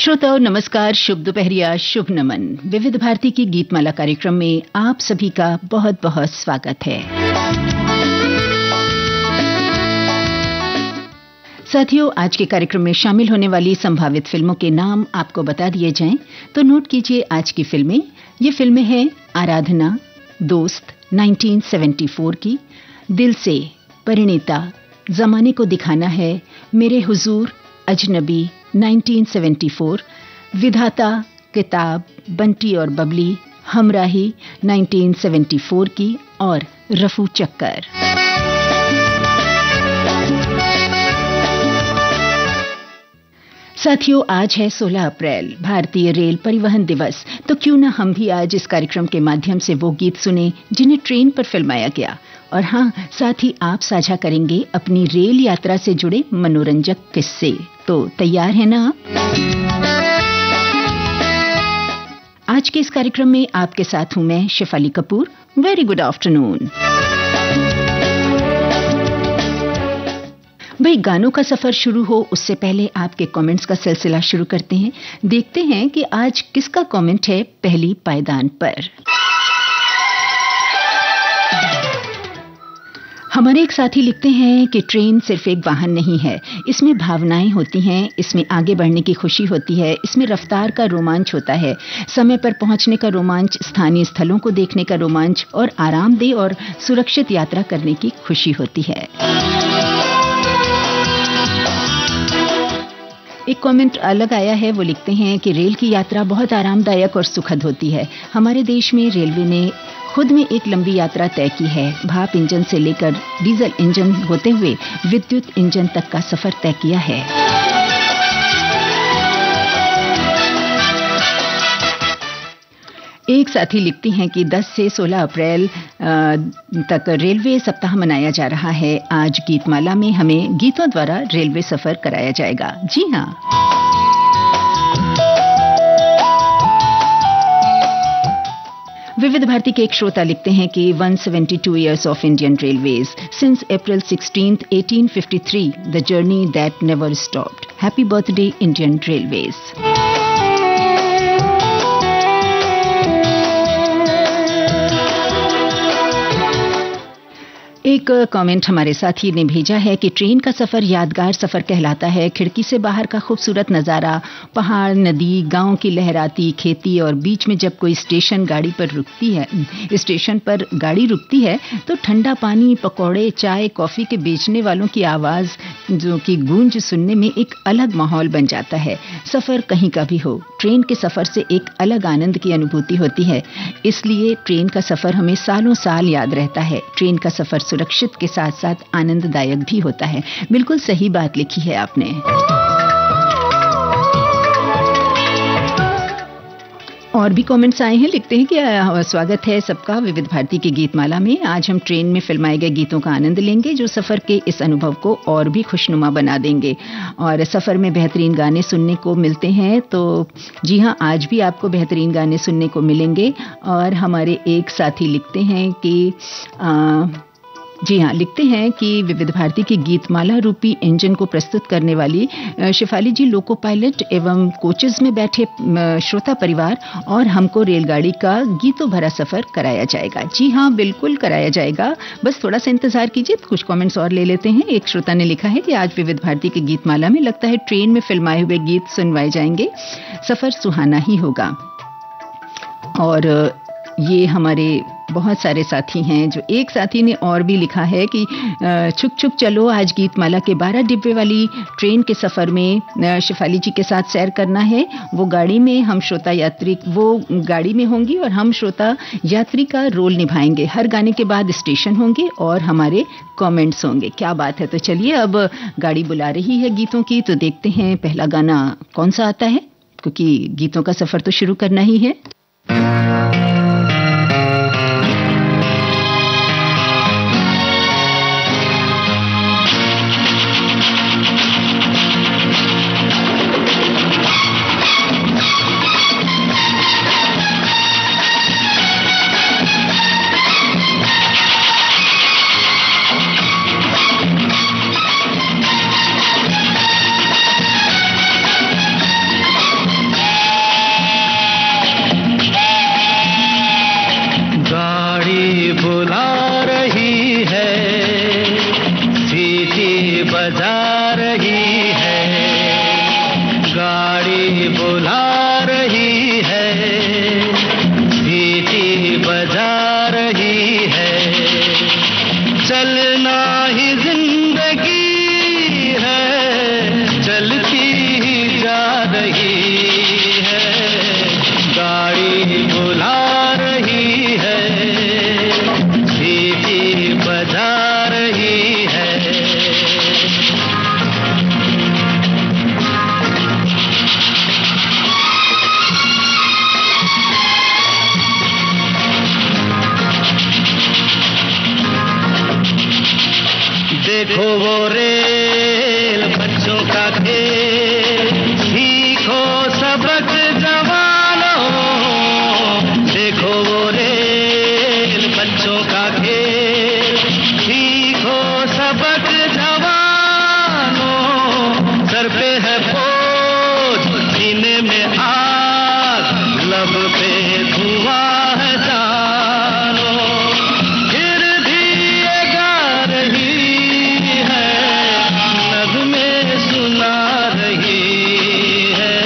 श्रोताओं नमस्कार, शुभ दोपहरिया, शुभ नमन। विविध भारती की गीतमाला कार्यक्रम में आप सभी का बहुत बहुत स्वागत है। साथियों, आज के कार्यक्रम में शामिल होने वाली संभावित फिल्मों के नाम आपको बता दिए जाएं तो नोट कीजिए आज की फिल्में। ये फिल्में हैं आराधना, दोस्त 1974 की, दिल से, परिणीता, जमाने को दिखाना है, मेरे हुजूर, अजनबी 1974, विधाता, किताब, बंटी और बबली, हमराही 1974 की और रफू चक्कर। साथियों, आज है 16 अप्रैल, भारतीय रेल परिवहन दिवस। तो क्यों ना हम भी आज इस कार्यक्रम के माध्यम से वो गीत सुने जिन्हें ट्रेन पर फिल्माया गया। और हाँ, साथ ही आप साझा करेंगे अपनी रेल यात्रा से जुड़े मनोरंजक किस्से। तो तैयार है ना? आज के इस कार्यक्रम में आपके साथ हूं मैं, Shefali Kapoor. Very good afternoon. भाई, गानों का सफर शुरू हो उससे पहले आपके कमेंट्स का सिलसिला शुरू करते हैं। देखते हैं कि आज किसका कमेंट है पहली पायदान पर। हमारे एक साथी लिखते हैं कि ट्रेन सिर्फ एक वाहन नहीं है, इसमें भावनाएं होती हैं, इसमें आगे बढ़ने की खुशी होती है, इसमें रफ्तार का रोमांच होता है, समय पर पहुंचने का रोमांच, स्थानीय स्थलों को देखने का रोमांच और आरामदेह और सुरक्षित यात्रा करने की खुशी होती है। एक कमेंट अलग आया है, वो लिखते हैं कि रेल की यात्रा बहुत आरामदायक और सुखद होती है। हमारे देश में रेलवे ने खुद में एक लंबी यात्रा तय की है। भाप इंजन से लेकर डीजल इंजन होते हुए विद्युत इंजन तक का सफर तय किया है। एक साथी लिखती हैं कि 10 से 16 अप्रैल तक रेलवे सप्ताह मनाया जा रहा है। आज गीतमाला में हमें गीतों द्वारा रेलवे सफर कराया जाएगा। जी हाँ। विविध भारती के एक श्रोता लिखते हैं कि 172 years of Indian Railways. Since April 16th, 1853, the journey that never stopped. Happy birthday, Indian Railways. एक कमेंट हमारे साथी ने भेजा है कि ट्रेन का सफर यादगार सफर कहलाता है। खिड़की से बाहर का खूबसूरत नज़ारा, पहाड़, नदी, गांव की लहराती खेती और बीच में जब कोई स्टेशन पर गाड़ी रुकती है तो ठंडा पानी, पकौड़े, चाय, कॉफी के बेचने वालों की आवाज जो कि गूंज सुनने में एक अलग माहौल बन जाता है। सफर कहीं का भी हो, ट्रेन के सफर से एक अलग आनंद की अनुभूति होती है। इसलिए ट्रेन का सफर हमें सालों साल याद रहता है। ट्रेन का सफर सुरक्षित के साथ साथ आनंददायक भी होता है। बिल्कुल सही बात लिखी है आपने। और भी कमेंट्स आए हैं, लिखते हैं कि स्वागत है सबका विविध भारती की गीतमाला में। आज हम ट्रेन में फिल्माए गए गीतों का आनंद लेंगे जो सफर के इस अनुभव को और भी खुशनुमा बना देंगे। और सफर में बेहतरीन गाने सुनने को मिलते हैं, तो जी हाँ, आज भी आपको बेहतरीन गाने सुनने को मिलेंगे। और हमारे एक साथी लिखते हैं कि लिखते हैं कि विविध भारती की गीतमाला रूपी इंजन को प्रस्तुत करने वाली शेफाली जी, लोको पायलट एवं कोचेज में बैठे श्रोता परिवार और हमको रेलगाड़ी का गीतों भरा सफर कराया जाएगा। जी हाँ, बिल्कुल कराया जाएगा, बस थोड़ा सा इंतजार कीजिए। कुछ कमेंट्स और ले लेते हैं। एक श्रोता ने लिखा है कि आज विविध भारती की गीतमाला में लगता है ट्रेन में फिल्माए हुए गीत सुनवाए जाएंगे, सफर सुहाना ही होगा। और ये हमारे बहुत सारे साथी हैं। जो एक साथी ने और भी लिखा है कि छुक छुक चलो, आज गीतमाला के 12 डिब्बे वाली ट्रेन के सफर में शेफाली जी के साथ सैर करना है। वो गाड़ी में होंगी और हम श्रोता यात्री का रोल निभाएंगे। हर गाने के बाद स्टेशन होंगे और हमारे कमेंट्स होंगे। क्या बात है। तो चलिए, अब गाड़ी बुला रही है गीतों की, तो देखते हैं पहला गाना कौन सा आता है, क्योंकि गीतों का सफर तो शुरू करना ही है। बुला रही है, सीटी बजा रही है। चलना ही जिंदगी है, चलती ही जा रही है। गाड़ी बुला रही है, सीटी बजा रही है। देखो वो रेल बच्चों का खेल, सीखो सबक जवानों। देखो वो रेल बच्चों का खेल, सीखो सबक जवानों। सर पे है बोझ, सीने में आग, लब पे धुआं है जानो। फिर भी ये गा रही है, नग़्मे सुना रही है।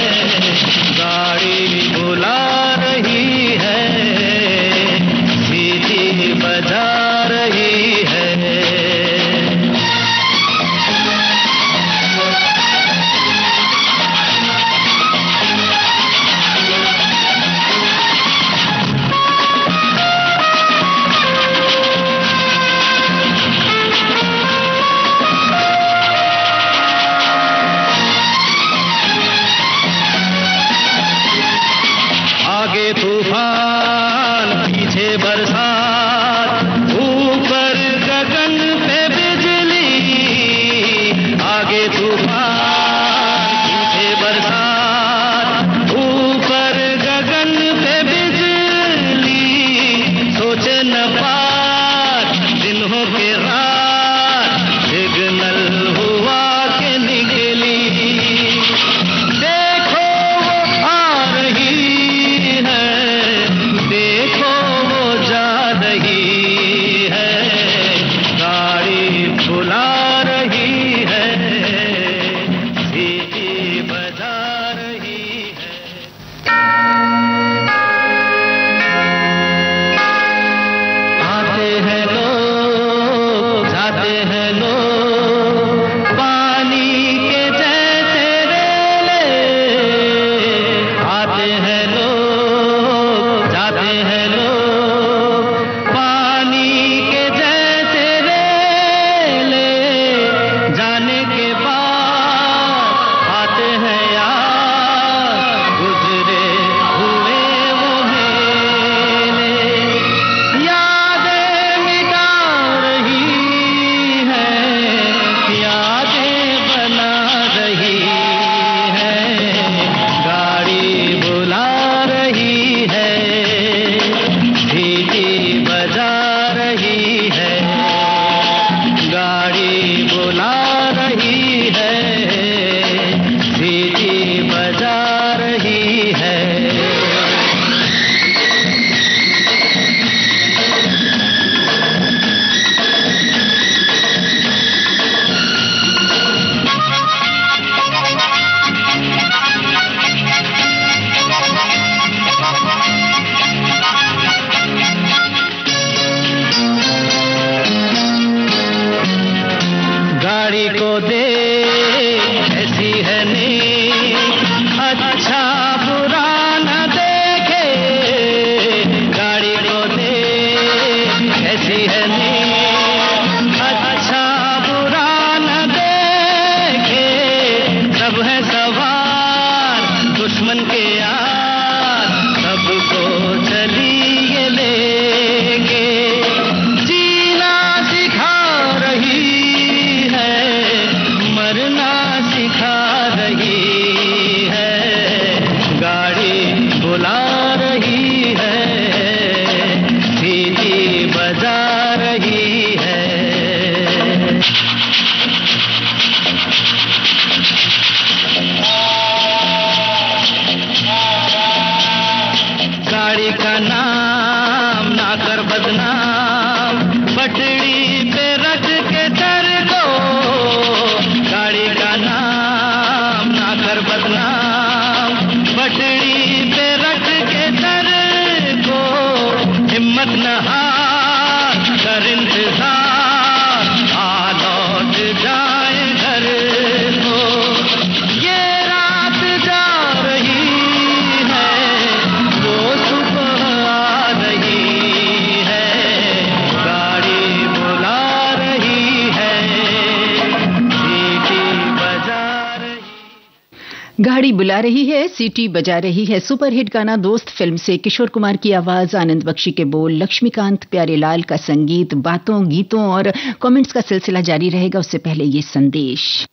गाड़ी बुला रही है, सीटी बजा रही है। सुपरहिट गाना दोस्त फिल्म से किशोर कुमार की आवाज, आनंद बख्शी के बोल, लक्ष्मीकांत प्यारेलाल का संगीत, बातों गीतों और कमेंट्स का सिलसिला जारी रहेगा। उससे पहले ये संदेश।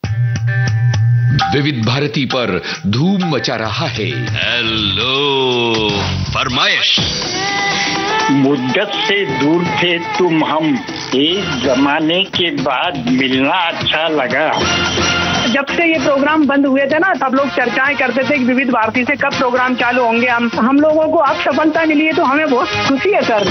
विविध भारती पर धूम मचा रहा है हेलो फरमाइश। मुद्दत से दूर थे तुम हम, एक जमाने के बाद मिलना अच्छा लगा। जब से ये प्रोग्राम बंद हुए थे ना, सब लोग चर्चाएं करते थे कि विविध भारती से कब प्रोग्राम चालू होंगे। हम लोगों को अब सफलता मिली है तो हमें बहुत खुशी है सर।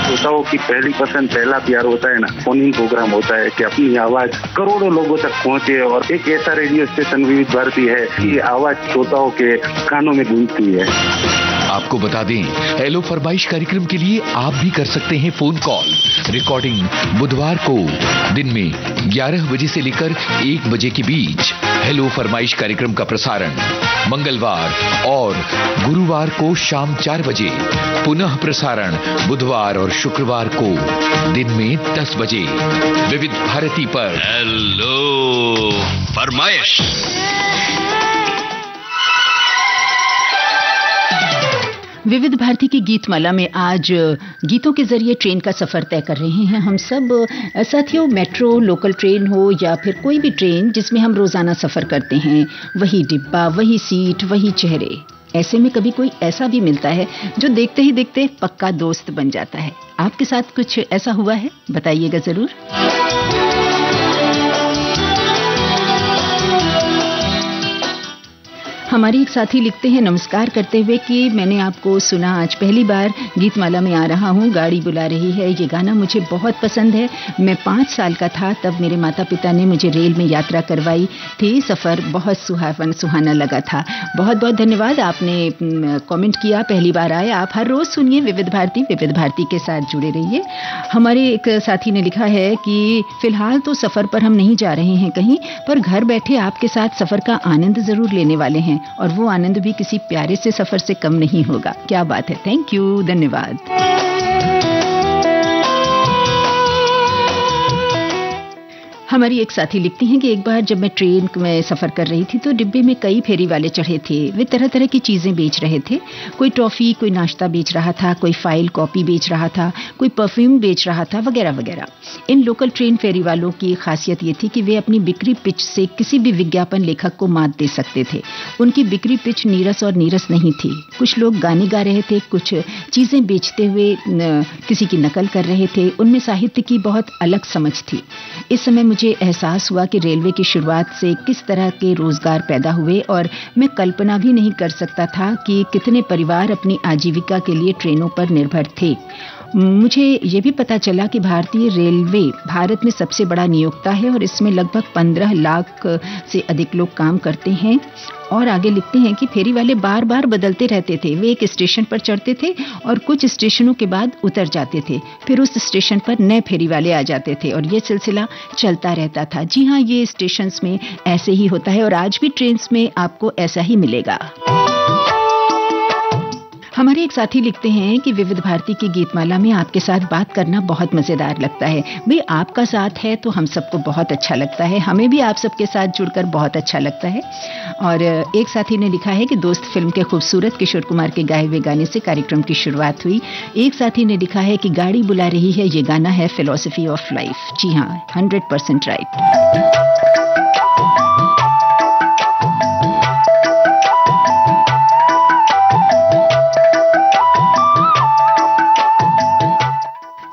श्रोताओं की पहली पसंद, पहला प्यार होता है ना, फोन इन प्रोग्राम होता है कि अपनी आवाज करोड़ों लोगों तक पहुंचे। और एक ऐसा रेडियो स्टेशन विविध भारती है कि आवाज श्रोताओं के कानों में गूंजती है। आपको बता दें, हेलो फरमाइश कार्यक्रम के लिए आप भी कर सकते हैं फोन कॉल। रिकॉर्डिंग बुधवार को दिन में 11 बजे से लेकर 1 बजे के बीच। हेलो फरमाइश कार्यक्रम का प्रसारण मंगलवार और गुरुवार को शाम 4 बजे, पुनः प्रसारण बुधवार और शुक्रवार को दिन में 10 बजे विविध भारती पर। हेलो फरमाइश। विविध भारती की गीतमाला में आज गीतों के जरिए ट्रेन का सफर तय कर रहे हैं हम सब साथियों। मेट्रो, लोकल ट्रेन हो या फिर कोई भी ट्रेन जिसमें हम रोजाना सफर करते हैं, वही डिब्बा, वही सीट, वही चेहरे। ऐसे में कभी कोई ऐसा भी मिलता है जो देखते ही देखते पक्का दोस्त बन जाता है। आपके साथ कुछ ऐसा हुआ है? बताइएगा जरूर। हमारी एक साथी लिखते हैं नमस्कार करते हुए कि मैंने आपको सुना, आज पहली बार गीतमाला में आ रहा हूँ, गाड़ी बुला रही है। ये गाना मुझे बहुत पसंद है। मैं 5 साल का था तब मेरे माता पिता ने मुझे रेल में यात्रा करवाई थी। सफ़र बहुत सुहाना लगा था। बहुत बहुत धन्यवाद, आपने कमेंट किया, पहली बार आए। आप हर रोज़ सुनिए विविध भारती के साथ जुड़े रहिए। हमारे एक साथी ने लिखा है कि फिलहाल तो सफ़र पर हम नहीं जा रहे हैं कहीं, पर घर बैठे आपके साथ सफ़र का आनंद ज़रूर लेने वाले हैं, और वो आनंद भी किसी प्यारे से सफर से कम नहीं होगा। क्या बात है, थैंक यू, धन्यवाद। हमारी एक साथी लिखती हैं कि एक बार जब मैं ट्रेन में सफ़र कर रही थी तो डिब्बे में कई फेरी वाले चढ़े थे। वे तरह तरह की चीज़ें बेच रहे थे। कोई टॉफ़ी, कोई नाश्ता बेच रहा था, कोई फाइल कॉपी बेच रहा था, कोई परफ्यूम बेच रहा था, वगैरह वगैरह। इन लोकल ट्रेन फेरी वालों की खासियत ये थी कि वे अपनी बिक्री पिच से किसी भी विज्ञापन लेखक को मात दे सकते थे। उनकी बिक्री पिच नीरस और नीरस नहीं थी। कुछ लोग गाने गा रहे थे, कुछ चीज़ें बेचते हुए किसी की नकल कर रहे थे। उनमें साहित्य की बहुत अलग समझ थी। इस समय मुझे एहसास हुआ कि रेलवे की शुरुआत से किस तरह के रोजगार पैदा हुए, और मैं कल्पना भी नहीं कर सकता था कि कितने परिवार अपनी आजीविका के लिए ट्रेनों पर निर्भर थे। मुझे ये भी पता चला कि भारतीय रेलवे भारत में सबसे बड़ा नियोक्ता है और इसमें लगभग 15 लाख से अधिक लोग काम करते हैं। और आगे लिखते हैं कि फेरी वाले बार बार बदलते रहते थे। वे एक स्टेशन पर चढ़ते थे और कुछ स्टेशनों के बाद उतर जाते थे, फिर उस स्टेशन पर नए फेरी वाले आ जाते थे और ये सिलसिला चलता रहता था। जी हाँ, ये स्टेशंस में ऐसे ही होता है और आज भी ट्रेन्स में आपको ऐसा ही मिलेगा। हमारे एक साथी लिखते हैं कि विविध भारती की गीतमाला में आपके साथ बात करना बहुत मज़ेदार लगता है। भाई, आपका साथ है तो हम सबको बहुत अच्छा लगता है। हमें भी आप सबके साथ जुड़कर बहुत अच्छा लगता है। और एक साथी ने लिखा है कि दोस्त फिल्म के खूबसूरत किशोर कुमार के गाए हुए गाने से कार्यक्रम की शुरुआत हुई। एक साथी ने लिखा है कि गाड़ी बुला रही है, ये गाना है फिलॉसफी ऑफ लाइफ। जी हाँ, 100% राइट।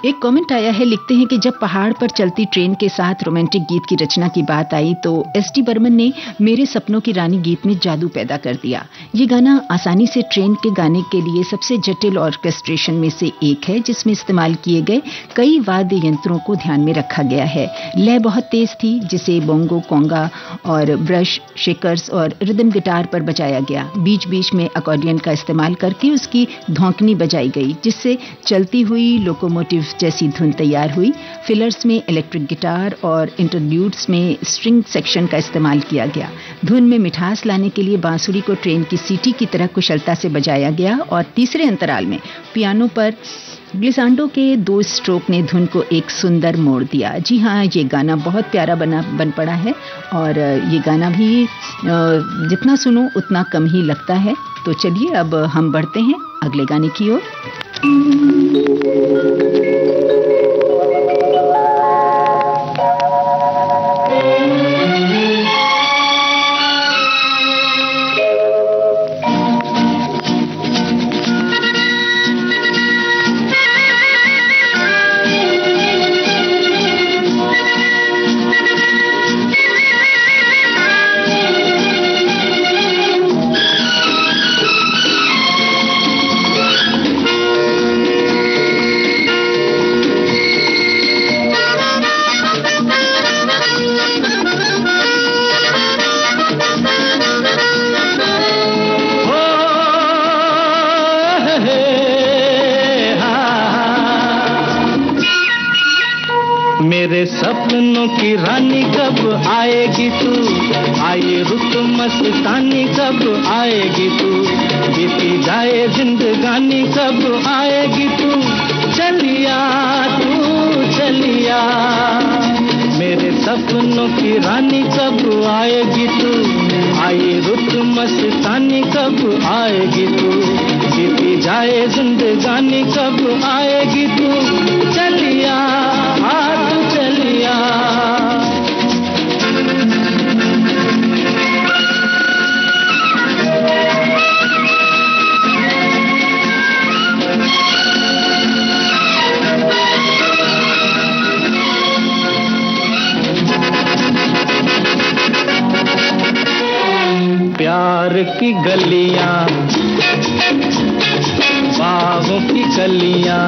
एक कमेंट आया है, लिखते हैं कि जब पहाड़ पर चलती ट्रेन के साथ रोमांटिक गीत की रचना की बात आई तो एस.डी. बर्मन ने मेरे सपनों की रानी गीत में जादू पैदा कर दिया। ये गाना आसानी से ट्रेन के गाने के लिए सबसे जटिल ऑर्केस्ट्रेशन में से एक है, जिसमें इस्तेमाल किए गए कई वाद्य यंत्रों को ध्यान में रखा गया है। लय बहुत तेज थी, जिसे बोंगो, कोंगा और ब्रश, शेकर्स और रिदम गिटार पर बजाया गया। बीच बीच में अकॉर्डियन का इस्तेमाल करके उसकी धौंकनी बजाई गई, जिससे चलती हुई लोकोमोटिव जैसी धुन तैयार हुई। फिलर्स में इलेक्ट्रिक गिटार और इंटरल्यूड्स में स्ट्रिंग सेक्शन का इस्तेमाल किया गया। धुन में मिठास लाने के लिए बांसुरी को ट्रेन की सीटी की तरह कुशलता से बजाया गया और तीसरे अंतराल में पियानो पर ग्लिसांडो के 2 स्ट्रोक ने धुन को एक सुंदर मोड़ दिया। जी हाँ, ये गाना बहुत प्यारा बन पड़ा है और ये गाना भी जितना सुनो उतना कम ही लगता है। तो चलिए अब हम बढ़ते हैं अगले गाने की ओर। मेरे सपनों की रानी कब आएगी तू, आए रुत मस्तानी कब आएगी तू, बीती जाए जिंदगानी कब आएगी तू, चलिया तू चलिया। मेरे सपनों की रानी कब आएगी तू, आए रुत मस्तानी कब आएगी तू, बीती जाए जिंदगानी कब आएगी तू, चलिया तू चलिया। प्यार की गलियां, बागों की कलियां,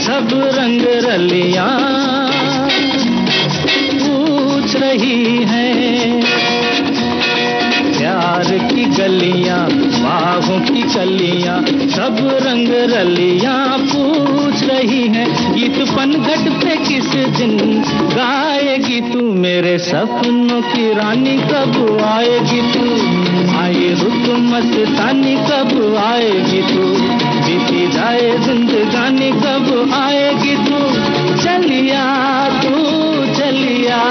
सब रंग रलियां पूछ रही हैं। प्यार की गलियां, बागों की कलियां, सब रंग रलियां पूछ रही हैं। गीत पनघट पे किस दिन गाएगी तू, मेरे सपनों की रानी कब आएगी तू, आए रुत मस्तानी कब आएगी तू, बीती जाए जिंदगानी कब आएगी तू, चलिया तू चलिया।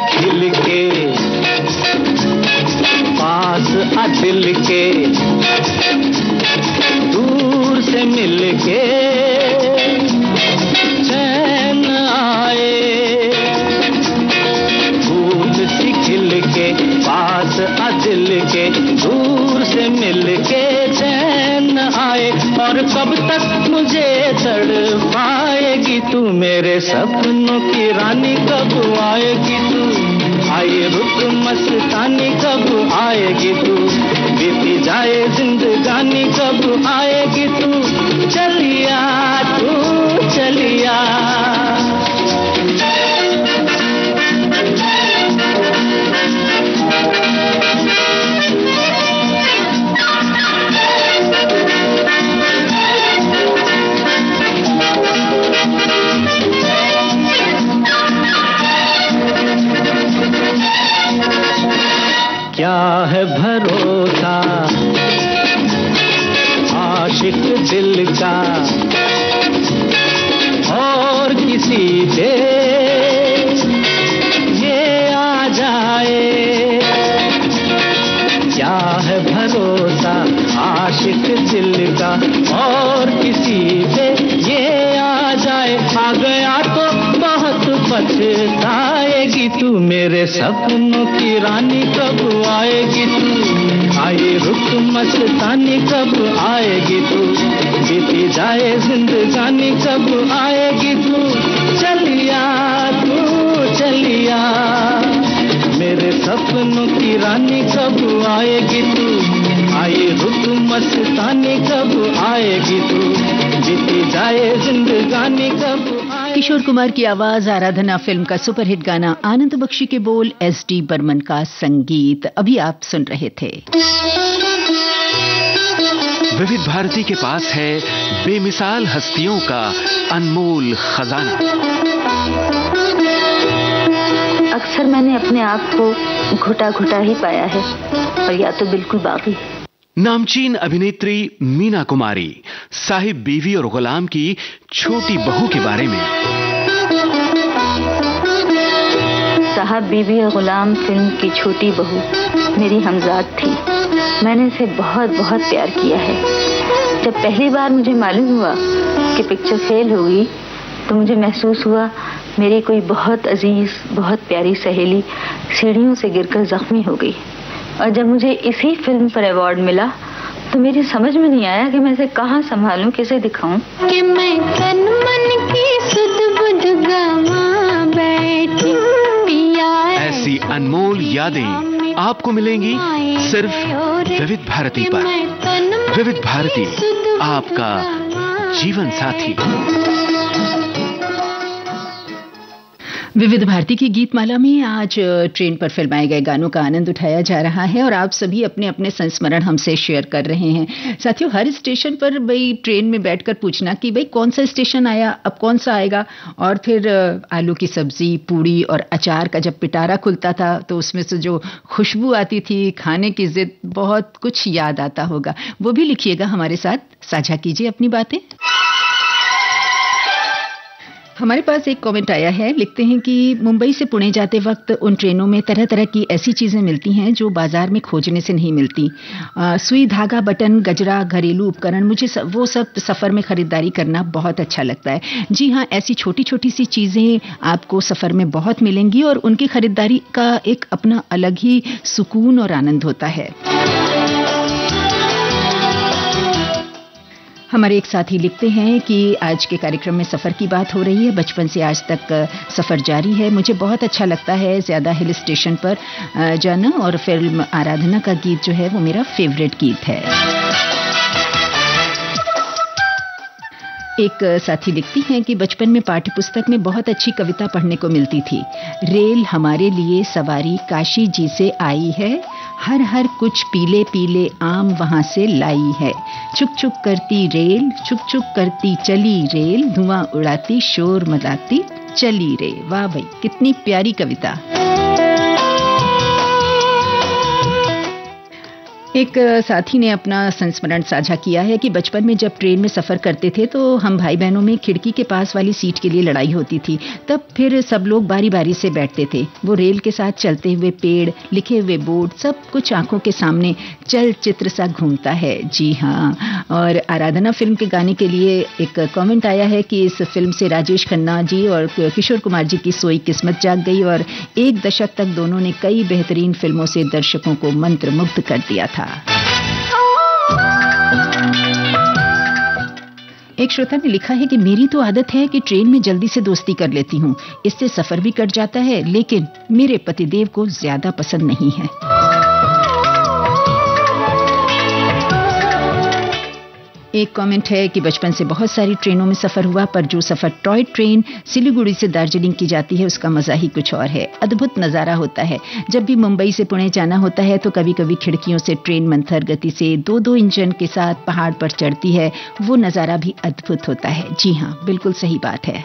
खिल के पास आ दिल के, दूर से मिल के चैन आए। फूल सी खिल के पास आ दिल के, दूर से मिल के चैन आए। और कब तक मुझे तड़पाएगी तू, मेरे सपनों की रानी कब आएगी तू, आए रुत मस्तानी कब आएगी तू, बीती जाए जिंदगानी कब आएगी तू, चलिया तू चलिया। क्या है भरोसा आशिक दिल का और किसी पे ये आ जाए। क्या है भरोसा आशिक दिल का और किसी पे ये आ जाए। आ गया तो बहुत पछताएगी तू, मेरे सपनों की रानी कब आएगी तू, आए रुत मस्तानी कब आएगी तू, बीती जाए जिंदगानी कब आएगी तू, चलिया तू चलिया। मेरे सपनों की रानी कब आएगी तू, आए रुत मस्तानी कब आएगी तू, बीती जाए जिंदगानी कब आएगी। किशोर कुमार की आवाज, आराधना फिल्म का सुपरहिट गाना, आनंद बख्शी के बोल, एस.डी. बर्मन का संगीत अभी आप सुन रहे थे। विविध भारती के पास है बेमिसाल हस्तियों का अनमोल खजाना। अक्सर मैंने अपने आप को घुटा घुटा ही पाया है और या तो बिल्कुल बाकी। नामचीन अभिनेत्री मीना कुमारी साहिब बीवी और गुलाम की छोटी बहू के बारे में। साहब बीवी और गुलाम फिल्म की छोटी बहू मेरी हमजाद थी। मैंने इसे बहुत बहुत प्यार किया है। जब पहली बार मुझे मालूम हुआ कि पिक्चर फेल होगी तो मुझे महसूस हुआ मेरी कोई बहुत अजीज, बहुत प्यारी सहेली सीढ़ियों से गिरकर जख्मी हो गई। और जब मुझे इसी फिल्म पर अवार्ड मिला तो मेरी समझ में नहीं आया कि मैं इसे कहाँ संभालूं, किसे दिखाऊं। कि मैं तन मन की सुध बुध गवा बैठी पिया। ऐसी अनमोल यादें आपको मिलेंगी सिर्फ विविध भारती पर। विविध भारती, आपका जीवन साथी। विविध भारती की गीतमाला में आज ट्रेन पर फिल्माए गए गानों का आनंद उठाया जा रहा है और आप सभी अपने अपने संस्मरण हमसे शेयर कर रहे हैं। साथियों, हर स्टेशन पर भाई ट्रेन में बैठकर पूछना कि भाई कौन सा स्टेशन आया, अब कौन सा आएगा, और फिर आलू की सब्जी, पूड़ी और अचार का जब पिटारा खुलता था तो उसमें से जो खुशबू आती थी, खाने की जिद, बहुत कुछ याद आता होगा। वो भी लिखिएगा, हमारे साथ साझा कीजिए अपनी बातें। हमारे पास एक कमेंट आया है, लिखते हैं कि मुंबई से पुणे जाते वक्त उन ट्रेनों में तरह तरह की ऐसी चीजें मिलती हैं जो बाजार में खोजने से नहीं मिलती। सुई, धागा, बटन, गजरा, घरेलू उपकरण, मुझे वो सब सफर में खरीदारी करना बहुत अच्छा लगता है। जी हाँ, ऐसी छोटी छोटी सी चीजें आपको सफर में बहुत मिलेंगी और उनकी खरीदारी का एक अपना अलग ही सुकून और आनंद होता है। हमारे एक साथी लिखते हैं कि आज के कार्यक्रम में सफ़र की बात हो रही है। बचपन से आज तक सफ़र जारी है। मुझे बहुत अच्छा लगता है ज़्यादा हिल स्टेशन पर जाना और फिल्म आराधना का गीत जो है वो मेरा फेवरेट गीत है। एक साथी लिखती हैं कि बचपन में पाठ्य पुस्तक में बहुत अच्छी कविता पढ़ने को मिलती थी। रेल हमारे लिए सवारी काशी जी से आई है, हर हर कुछ पीले पीले आम वहां से लाई है। चुक चुक करती रेल, चुक चुक करती चली रेल, धुआं उड़ाती शोर मचाती चली रे। वाह भाई, कितनी प्यारी कविता। एक साथी ने अपना संस्मरण साझा किया है कि बचपन में जब ट्रेन में सफ़र करते थे तो हम भाई बहनों में खिड़की के पास वाली सीट के लिए लड़ाई होती थी। तब फिर सब लोग बारी बारी से बैठते थे। वो रेल के साथ चलते हुए पेड़, लिखे हुए बोर्ड, सब कुछ आंखों के सामने चल चित्र सा घूमता है। जी हाँ। और आराधना फिल्म के गाने के लिए एक कमेंट आया है कि इस फिल्म से राजेश खन्ना जी और किशोर कुमार जी की सोई किस्मत जाग गई और एक दशक तक दोनों ने कई बेहतरीन फिल्मों से दर्शकों को मंत्रमुग्ध कर दिया था। एक श्रोता ने लिखा है कि मेरी तो आदत है कि ट्रेन में जल्दी से दोस्ती कर लेती हूँ, इससे सफर भी कट जाता है, लेकिन मेरे पतिदेव को ज्यादा पसंद नहीं है। एक कमेंट है कि बचपन से बहुत सारी ट्रेनों में सफर हुआ, पर जो सफर टॉय ट्रेन सिलीगुड़ी से दार्जिलिंग की जाती है उसका मजा ही कुछ और है। अद्भुत नजारा होता है। जब भी मुंबई से पुणे जाना होता है तो कभी कभी खिड़कियों से ट्रेन मंथर गति से दो इंजन के साथ पहाड़ पर चढ़ती है। वो नजारा भी अद्भुत होता है। जी हाँ, बिल्कुल सही बात है।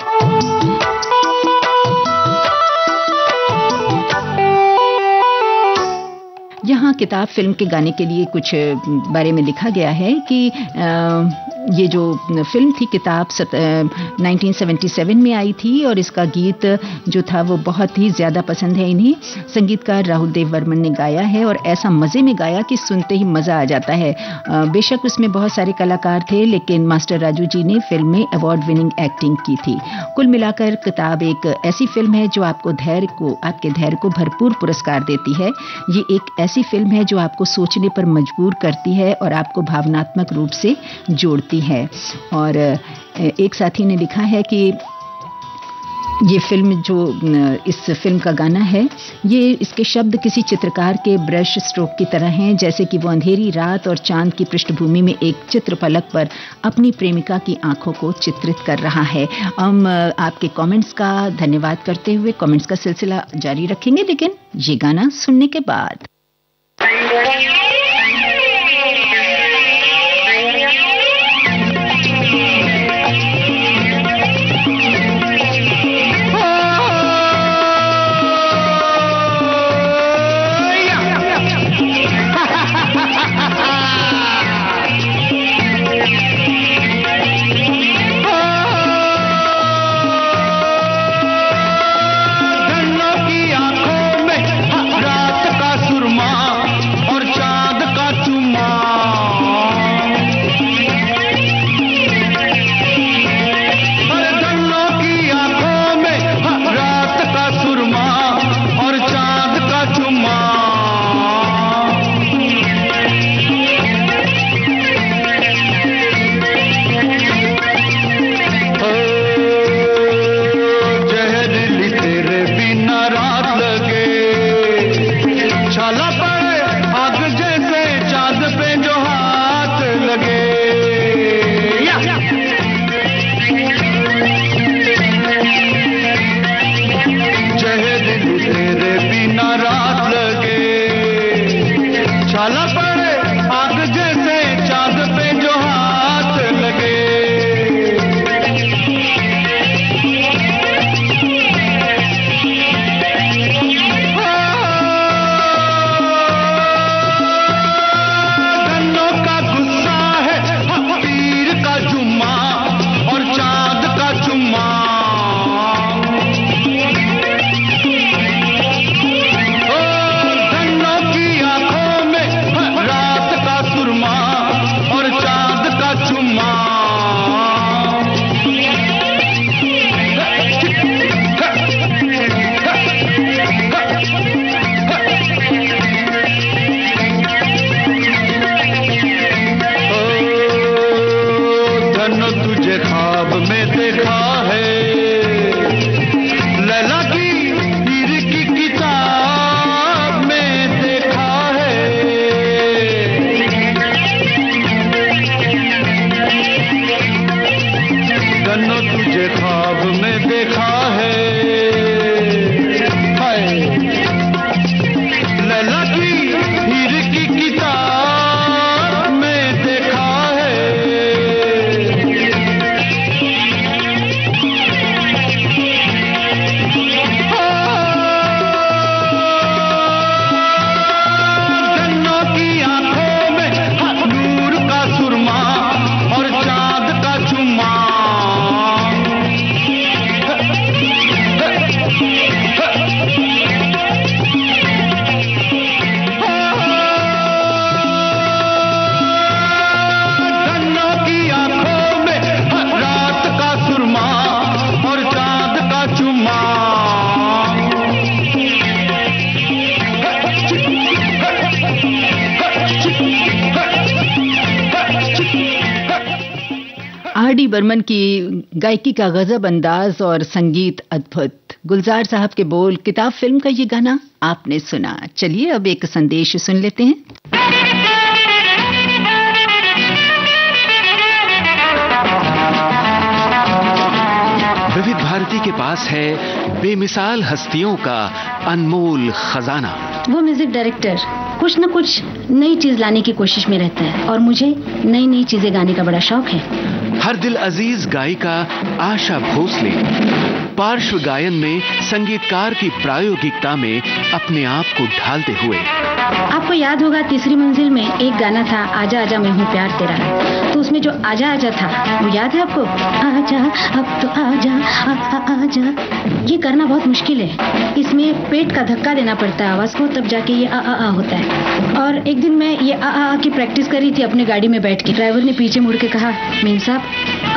यहाँ किताब फिल्म के गाने के लिए कुछ बारे में लिखा गया है कि ये जो फिल्म थी किताब 1977 में आई थी और इसका गीत जो था वो बहुत ही ज़्यादा पसंद है इन्हें। संगीतकार राहुल देव वर्मन ने गाया है और ऐसा मज़े में गाया कि सुनते ही मज़ा आ जाता है। बेशक उसमें बहुत सारे कलाकार थे, लेकिन मास्टर राजू जी ने फिल्म में अवार्ड विनिंग एक्टिंग की थी। कुल मिलाकर किताब एक ऐसी फिल्म है जो आपके धैर्य को भरपूर पुरस्कार देती है। ये एक ऐसी फिल्म है जो आपको सोचने पर मजबूर करती है और आपको भावनात्मक रूप से जोड़ती है। और एक साथी ने लिखा है कि ये फिल्म जो इस फिल्म का गाना है, ये इसके शब्द किसी चित्रकार के ब्रश स्ट्रोक की तरह हैं, जैसे कि वो अंधेरी रात और चांद की पृष्ठभूमि में एक चित्रपलक पर अपनी प्रेमिका की आंखों को चित्रित कर रहा है। हम आपके कमेंट्स का धन्यवाद करते हुए कमेंट्स का सिलसिला जारी रखेंगे, लेकिन ये गाना सुनने के बाद। आर.डी. बर्मन की गायकी का गजब अंदाज और संगीत अद्भुत। गुलजार साहब के बोल, किताब फिल्म का ये गाना आपने सुना। चलिए अब एक संदेश सुन लेते हैं। विविध भारती के पास है बेमिसाल हस्तियों का अनमोल खजाना। वो म्यूजिक डायरेक्टर कुछ न कुछ नई चीज लाने की कोशिश में रहता है और मुझे नई नई चीजें गाने का बड़ा शौक है। हर दिल अजीज गायिका आशा भोसले पार्श्व गायन में संगीतकार की प्रायोगिकता में अपने आप को ढालते हुए। आपको याद होगा तीसरी मंजिल में एक गाना था, आजा आजा मैं हूँ प्यार तेरा, तो उसमें जो आजा आजा था वो याद है आपको? आजा अब तो आजा आजा। ये करना बहुत मुश्किल है, इसमें पेट का धक्का देना पड़ता है आवाज को, तब जाके ये आ होता है। और एक दिन मैं ये आ की प्रैक्टिस कर रही थी अपनी गाड़ी में बैठ के। ड्राइवर ने पीछे मुड़ के कहा, मेम साहब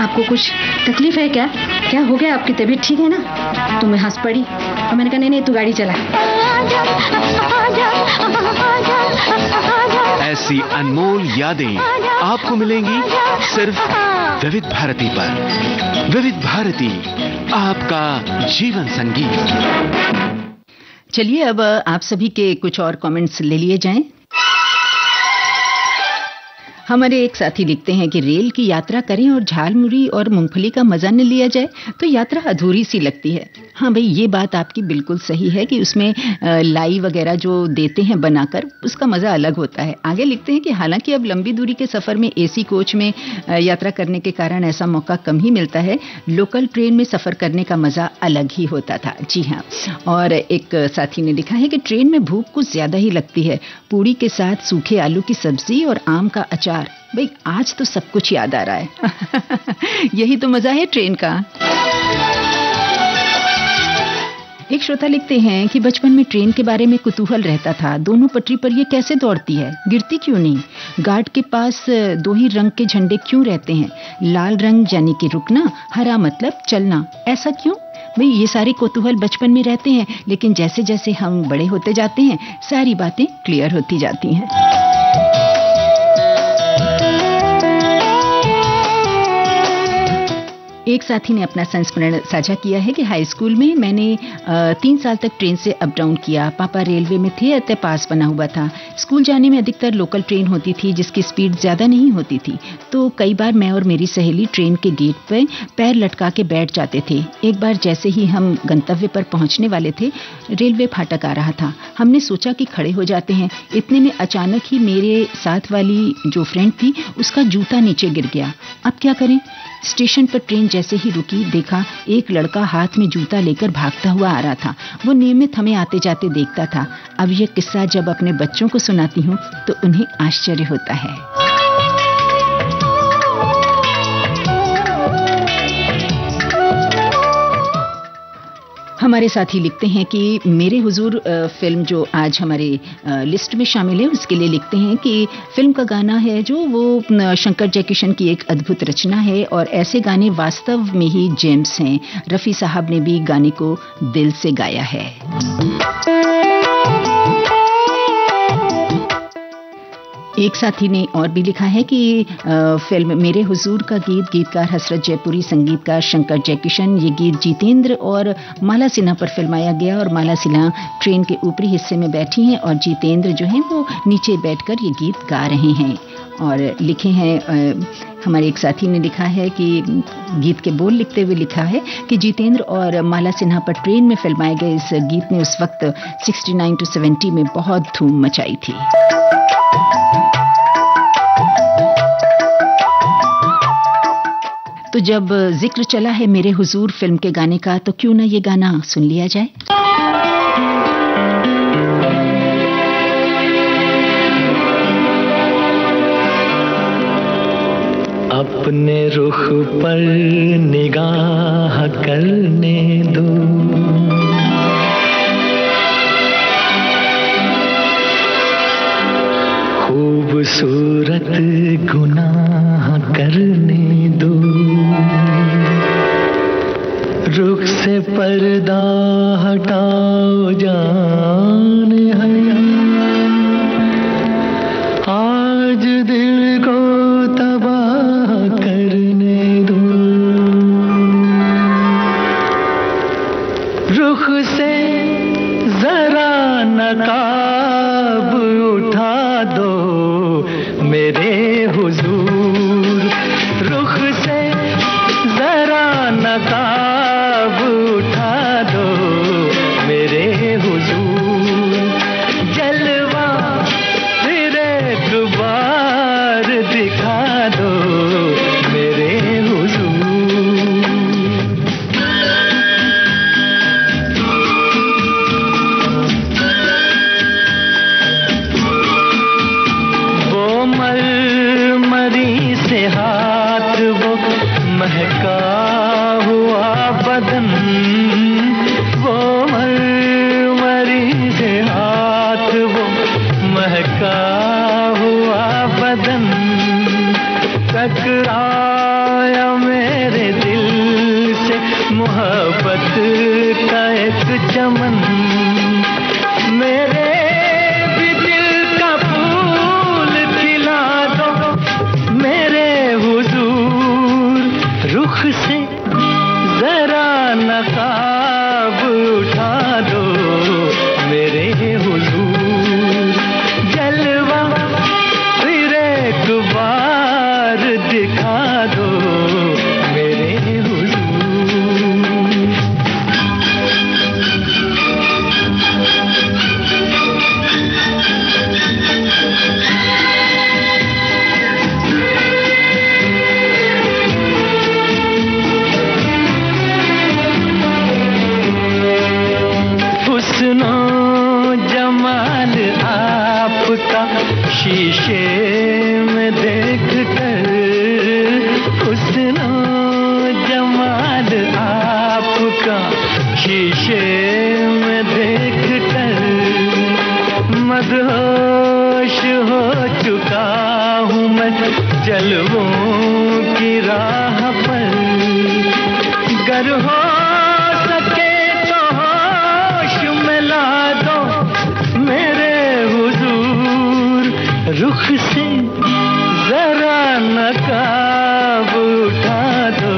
आपको कुछ तकलीफ है क्या? क्या हो गया, आपकी तबीयत ठीक है ना? तो मैं हंस पड़ी और मैंने कहा नहीं तू गाड़ी चला। ऐसी अनमोल यादें आपको मिलेंगी सिर्फ विविध भारती पर। विविध भारती, आपका जीवन संगीत। चलिए अब आप सभी के कुछ और कमेंट्स ले लिए जाएं। हमारे एक साथी लिखते हैं कि रेल की यात्रा करें और झालमुड़ी और मूंगफली का मजा न लिया जाए तो यात्रा अधूरी सी लगती है। हाँ भाई, ये बात आपकी बिल्कुल सही है कि उसमें लाई वगैरह जो देते हैं बनाकर, उसका मजा अलग होता है। आगे लिखते हैं कि हालांकि अब लंबी दूरी के सफर में एसी कोच में यात्रा करने के कारण ऐसा मौका कम ही मिलता है, लोकल ट्रेन में सफर करने का मजा अलग ही होता था। जी हाँ। और एक साथी ने लिखा है कि ट्रेन में भूख कुछ ज्यादा ही लगती है, पूड़ी के साथ सूखे आलू की सब्जी और आम का अचार। भाई आज तो सब कुछ याद आ रहा है। यही तो मजा है ट्रेन का। एक श्रोता लिखते हैं कि बचपन में ट्रेन के बारे में कुतूहल रहता था, दोनों पटरी पर ये कैसे दौड़ती है, गिरती क्यों नहीं, गार्ड के पास दो ही रंग के झंडे क्यों रहते हैं, लाल रंग यानी कि रुकना, हरा मतलब चलना, ऐसा क्यों। भाई ये सारे कुतूहल बचपन में रहते हैं, लेकिन जैसे जैसे हम बड़े होते जाते हैं सारी बातें क्लियर होती जाती हैं। एक साथी ने अपना संस्मरण साझा किया है कि हाई स्कूल में मैंने 3 साल तक ट्रेन से अप डाउन किया। पापा रेलवे में थे, अतः पास बना हुआ था। स्कूल जाने में अधिकतर लोकल ट्रेन होती थी जिसकी स्पीड ज्यादा नहीं होती थी, तो कई बार मैं और मेरी सहेली ट्रेन के गेट पर पैर लटका के बैठ जाते थे। एक बार जैसे ही हम गंतव्य पर पहुंचने वाले थे, रेलवे फाटक आ रहा था। हमने सोचा कि खड़े हो जाते हैं, इतने में अचानक ही मेरे साथ वाली जो फ्रेंड थी उसका जूता नीचे गिर गया। अब क्या करें। स्टेशन पर ट्रेन जैसे ही रुकी, देखा एक लड़का हाथ में जूता लेकर भागता हुआ आ रहा था। वो नियमित हमें आते जाते देखता था। अब ये किस्सा जब अपने बच्चों को सुनाती हूँ तो उन्हें आश्चर्य होता है। हमारे साथी लिखते हैं कि मेरे हुजूर फिल्म जो आज हमारे लिस्ट में शामिल है, उसके लिए लिखते हैं कि फिल्म का गाना है जो वो शंकर जयकिशन की एक अद्भुत रचना है और ऐसे गाने वास्तव में ही जेम्स हैं। रफ़ी साहब ने भी गाने को दिल से गाया है। एक साथी ने और भी लिखा है कि फिल्म मेरे हुजूर का गीत, गीतकार हसरत जयपुरी, संगीतकार शंकर जयकिशन। ये गीत जितेंद्र और माला सिन्हा पर फिल्माया गया और माला सिन्हा ट्रेन के ऊपरी हिस्से में बैठी हैं और जितेंद्र जो हैं वो नीचे बैठकर ये गीत गा रहे हैं। और लिखे हैं हमारे एक साथी ने लिखा है कि गीत के बोल लिखते हुए लिखा है कि जितेंद्र और माला सिन्हा पर ट्रेन में फिल्माए गए इस गीत ने उस वक्त 69 to 70 में बहुत धूम मचाई थी। तो जब जिक्र चला है मेरे हुजूर फिल्म के गाने का, तो क्यों ना ये गाना सुन लिया जाए। अपने रुख पर निगाह करने दो, खूबसूरत गुनाह करने दो, रुख से पर्दा हटाओ जान हया, आज दिल को तबाह करने दो, रुख से जरा नकाब उठा दो मेरे हुजूर, रुख से जरा नकाब उठा दो मेरे हुजूर, जलवा फिर एक बार दिखा दो मेरे हुजूर। जमाल आपका शीशे में देख कर, हुस्नो जमाल आपका शीशे में देख कर, मदहोश हो चुका हूँ मैं जलवों की राह पर। गर हो सके तो होश में ला दो मेरे हुजूर, रुख से जरा नकाब उठा दो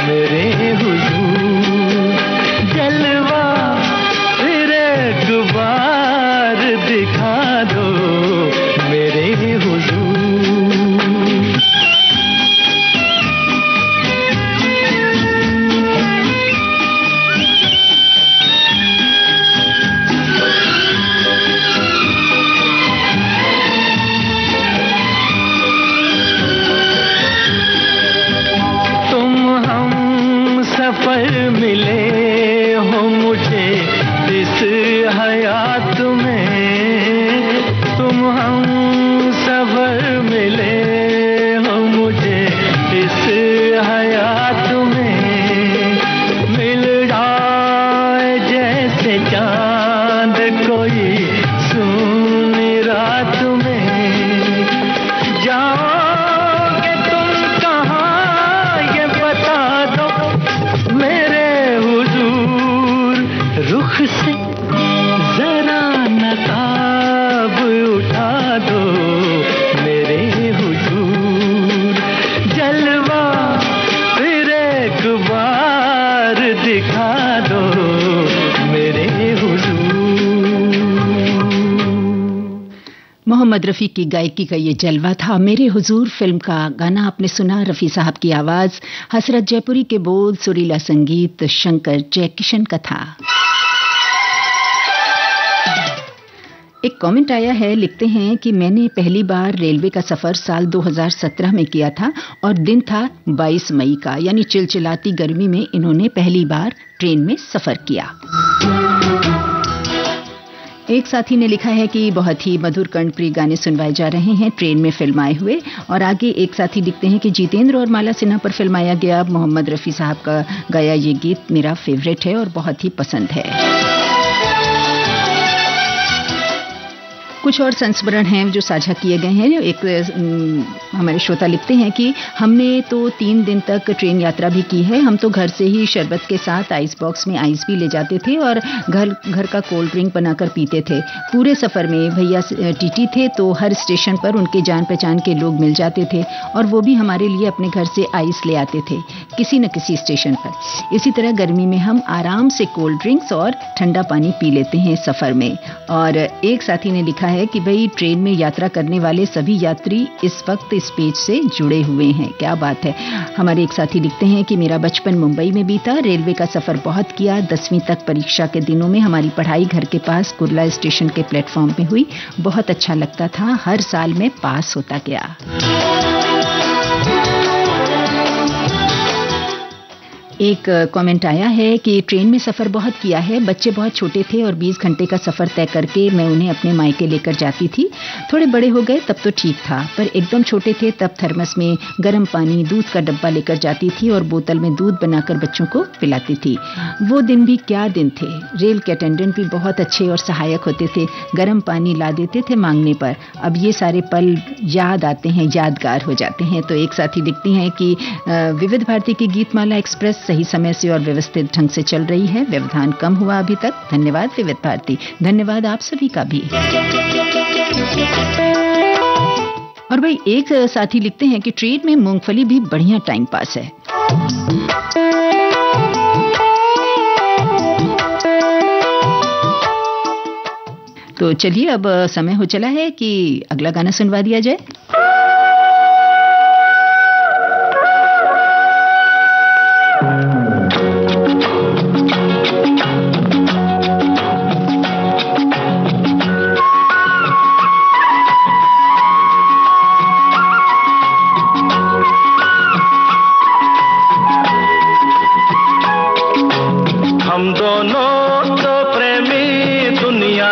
मेरे हुजूर, जलवा फिर एक बार दिखा दो मेरे हुजूर। सफर मिले हो मुझे इस हयात में, तुम हम सफर मिले हो मुझे इस हयात में, मिल जाए जैसे चांद कोई सुनी रात में, जाओगे तुम कहाँ ये बता दो मेरे हुजूर, रुख से जरा नकाब उठा दो मेरे हुजूर, जलवा फिर एक बार दिखा दो मेरे हुजूर। मोहम्मद रफ़ी की गायकी का ये जलवा था मेरे हुजूर फिल्म का गाना आपने सुना। रफ़ी साहब की आवाज, हसरत जयपुरी के बोल, सुरीला संगीत शंकर जयकिशन का था। एक कमेंट आया है, लिखते हैं कि मैंने पहली बार रेलवे का सफर साल 2017 में किया था और दिन था 22 मई का, यानी चिलचिलाती गर्मी में इन्होंने पहली बार ट्रेन में सफर किया। एक साथी ने लिखा है कि बहुत ही मधुर कर्णप्रिय गाने सुनवाए जा रहे हैं ट्रेन में फिल्माए हुए। और आगे एक साथी लिखते हैं कि जितेंद्र और माला सिन्हा पर फिल्माया गया मोहम्मद रफ़ी साहब का गाया ये गीत मेरा फेवरेट है और बहुत ही पसंद है। कुछ और संस्मरण हैं जो साझा किए गए हैं। एक हमारे श्रोता लिखते हैं कि हमने तो 3 दिन तक ट्रेन यात्रा भी की है। हम तो घर से ही शरबत के साथ आइस बॉक्स में आइस भी ले जाते थे और घर का कोल्ड ड्रिंक बनाकर पीते थे। पूरे सफ़र में भैया टीटी थे तो हर स्टेशन पर उनके जान पहचान के लोग मिल जाते थे और वो भी हमारे लिए अपने घर से आइस ले आते थे किसी न किसी स्टेशन पर। इसी तरह गर्मी में हम आराम से कोल्ड ड्रिंक्स और ठंडा पानी पी लेते हैं सफ़र में। और एक साथी ने लिखा है कि भाई ट्रेन में यात्रा करने वाले सभी यात्री इस वक्त इस पेज से जुड़े हुए हैं। क्या बात है। हमारे एक साथी लिखते हैं कि मेरा बचपन मुंबई में बीता, रेलवे का सफर बहुत किया। 10वीं तक परीक्षा के दिनों में हमारी पढ़ाई घर के पास कुर्ला स्टेशन के प्लेटफॉर्म में हुई। बहुत अच्छा लगता था, हर साल में पास होता गया। एक कमेंट आया है कि ट्रेन में सफ़र बहुत किया है। बच्चे बहुत छोटे थे और 20 घंटे का सफ़र तय करके मैं उन्हें अपने मायके लेकर जाती थी। थोड़े बड़े हो गए तब तो ठीक था, पर एकदम छोटे थे तब थर्मस में गर्म पानी, दूध का डब्बा लेकर जाती थी और बोतल में दूध बनाकर बच्चों को पिलाती थी। वो दिन भी क्या दिन थे। रेल के अटेंडेंट भी बहुत अच्छे और सहायक होते थे, गर्म पानी ला देते थे मांगने पर। अब ये सारे पल याद आते हैं, यादगार हो जाते हैं। तो एक साथी लिखती हैं कि विविध भारती की गीतमाला एक्सप्रेस सही समय से और व्यवस्थित ढंग से चल रही है, व्यवधान कम हुआ अभी तक। धन्यवाद विविध भारती। धन्यवाद आप सभी का भी। और भाई एक साथी लिखते हैं कि ट्रेन में मूंगफली भी बढ़िया टाइम पास है। तो चलिए अब समय हो चला है कि अगला गाना सुनवा दिया जाए। हम दोनों तो प्रेमी दुनिया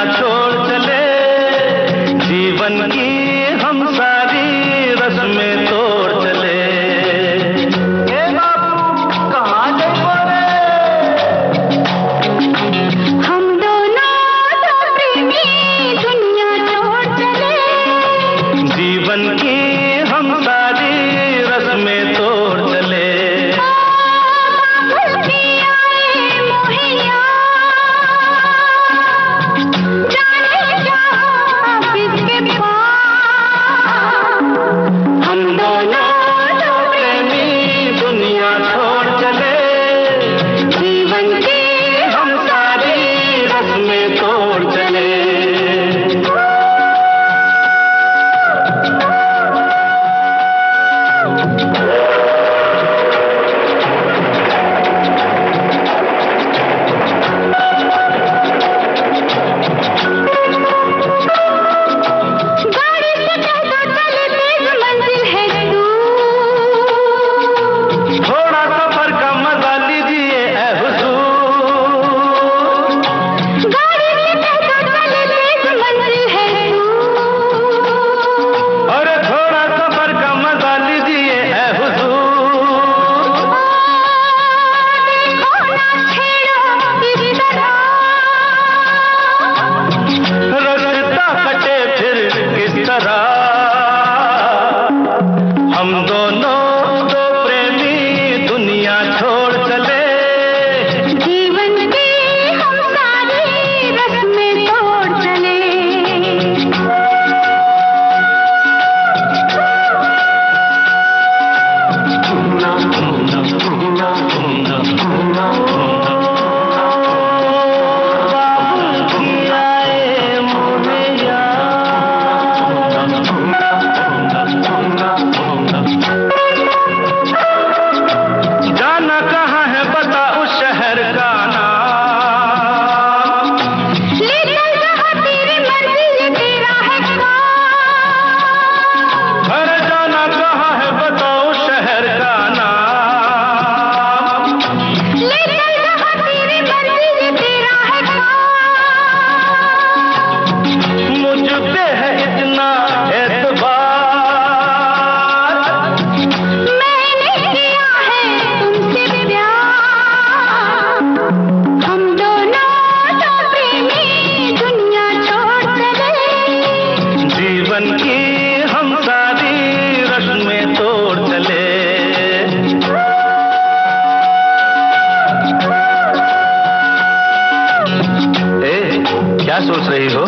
सोच रही हो?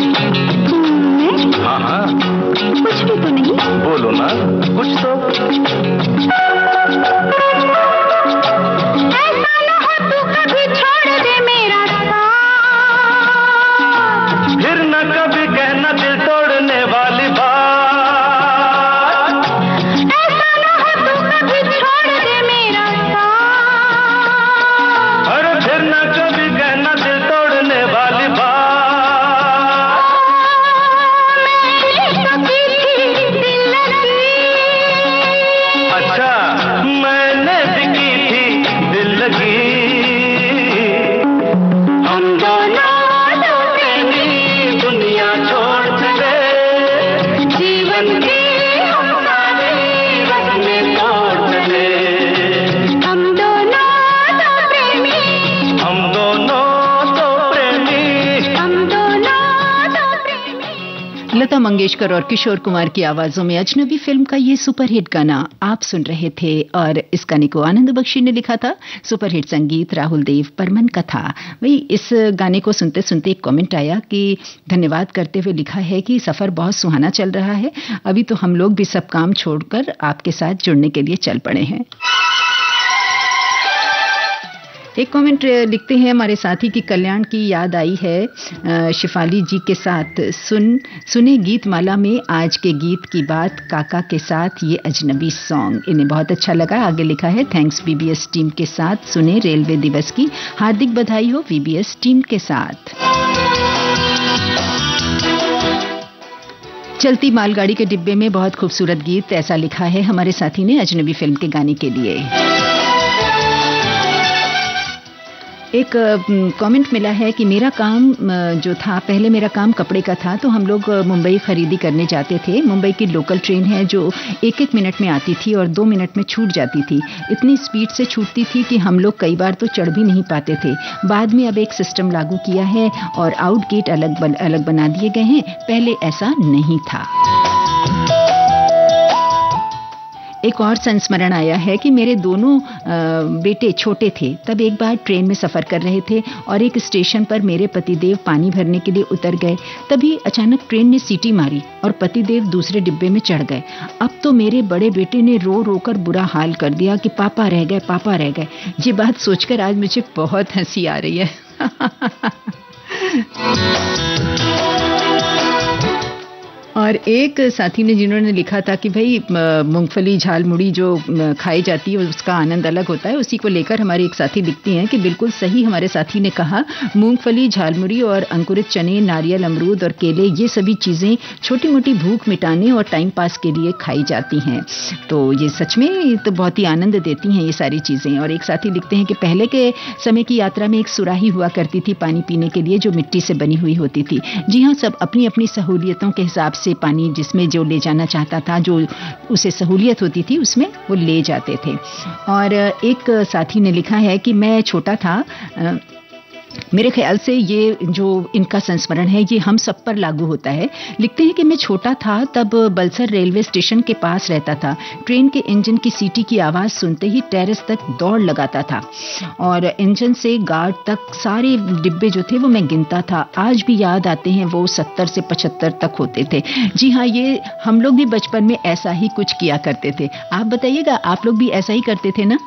हाँ हाँ, कुछ भी तो नहीं। बोलो ना कुछ तो। ऐसा न हो तू कभी छोड़ दे मेरा साथ, फिर न कभी कहना दिल तोड़ने वाली बात। ऐसा न हो तू कभी छोड़ दे मेरा साथ, अरे फिर न कभी कहना दिल तोड़ने वाली बात। अच्छा, मैंने भी की थी दिल लगी। हम दोनों दो प्रेमी दुनिया छोड़ चले, जीवन की हम सारी रस्में तोड़ चले। हम दोनों दो प्रेमी, हम दोनों दो प्रेमी, हम दोनों दो प्रेमी। लता मंगेशकर और किशोर कुमार की आवाजों में अजनबी फिल्म का ये सुपरहिट गाना आप सुन रहे थे और इस गाने को आनंद बख्शी ने लिखा था। सुपरहिट संगीत राहुल देव बर्मन का था। वही इस गाने को सुनते सुनते एक कमेंट आया कि धन्यवाद करते हुए लिखा है कि सफर बहुत सुहाना चल रहा है, अभी तो हम लोग भी सब काम छोड़कर आपके साथ जुड़ने के लिए चल पड़े हैं। एक कमेंट लिखते हैं हमारे साथी की कल्याण की याद आई है शिफाली जी के साथ। सुने गीत माला में आज के गीत की बात, काका के साथ ये अजनबी सॉन्ग इन्हें बहुत अच्छा लगा। आगे लिखा है थैंक्स बीबीएस टीम के साथ सुने रेलवे दिवस की हार्दिक बधाई हो बीबीएस टीम के साथ। चलती मालगाड़ी के डिब्बे में बहुत खूबसूरत गीत, ऐसा लिखा है हमारे साथी ने अजनबी फिल्म के गाने के लिए। एक कमेंट मिला है कि मेरा काम जो था, पहले मेरा काम कपड़े का था, तो हम लोग मुंबई खरीदी करने जाते थे। मुंबई की लोकल ट्रेन है जो 1-1 मिनट में आती थी और 2 मिनट में छूट जाती थी। इतनी स्पीड से छूटती थी कि हम लोग कई बार तो चढ़ भी नहीं पाते थे। बाद में अब एक सिस्टम लागू किया है और आउट गेट अलग बना दिए गए हैं, पहले ऐसा नहीं था। एक और संस्मरण आया है कि मेरे दोनों बेटे छोटे थे, तब एक बार ट्रेन में सफ़र कर रहे थे और एक स्टेशन पर मेरे पतिदेव पानी भरने के लिए उतर गए। तभी अचानक ट्रेन ने सीटी मारी और पतिदेव दूसरे डिब्बे में चढ़ गए। अब तो मेरे बड़े बेटे ने रो रो कर बुरा हाल कर दिया कि पापा रह गए, पापा रह गए। ये बात सोचकर आज मुझे बहुत हंसी आ रही है। और एक साथी ने जिन्होंने लिखा था कि भाई मूंगफली झाल मुड़ी जो खाई जाती है उसका आनंद अलग होता है, उसी को लेकर हमारे एक साथी लिखती हैं कि बिल्कुल सही हमारे साथी ने कहा, मूंगफली झालमुड़ी और अंकुरित चने, नारियल, अमरूद और केले, ये सभी चीज़ें छोटी मोटी भूख मिटाने और टाइम पास के लिए खाई जाती हैं। तो ये सच में तो बहुत ही आनंद देती हैं ये सारी चीज़ें। और एक साथी लिखते हैं कि पहले के समय की यात्रा में एक सुराही हुआ करती थी पानी पीने के लिए, जो मिट्टी से बनी हुई होती थी। जी हाँ, सब अपनी अपनी सहूलियतों के हिसाब से पानी जिसमें जो ले जाना चाहता था, जो उसे सहूलियत होती थी उसमें वो ले जाते थे। और एक साथी ने लिखा है कि मैं छोटा था, मेरे ख्याल से ये जो इनका संस्मरण है ये हम सब पर लागू होता है। लिखते हैं कि मैं छोटा था तब बलसर रेलवे स्टेशन के पास रहता था। ट्रेन के इंजन की सीटी की आवाज़ सुनते ही टेरेस तक दौड़ लगाता था और इंजन से गार्ड तक सारे डिब्बे जो थे वो मैं गिनता था। आज भी याद आते हैं, वो 70 से 75 तक होते थे। जी हाँ, ये हम लोग भी बचपन में ऐसा ही कुछ किया करते थे। आप बताइएगा, आप लोग भी ऐसा ही करते थे ना?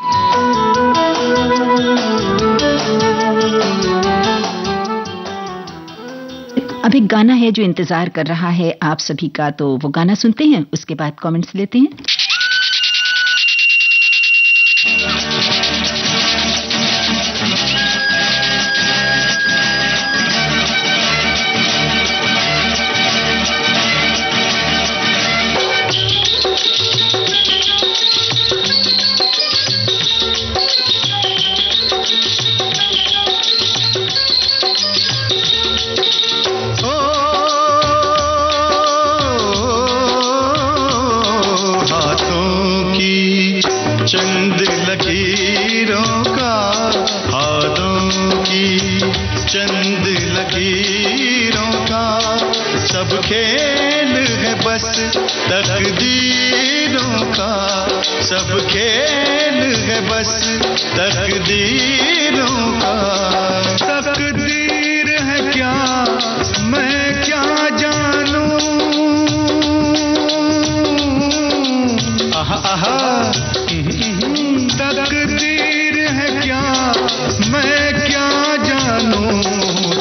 अब एक गाना है जो इंतजार कर रहा है आप सभी का, तो वो गाना सुनते हैं, उसके बाद कमेंट्स लेते हैं। चंद लकीरों का, हाथों की चंद लकीरों का, सब खेल है बस तकदीरों का, सब खेल है बस तकदीरों का। तकदीर है क्या मैं क्या जानूं, आहा आहा तकदीर है क्या मैं क्या जानूं,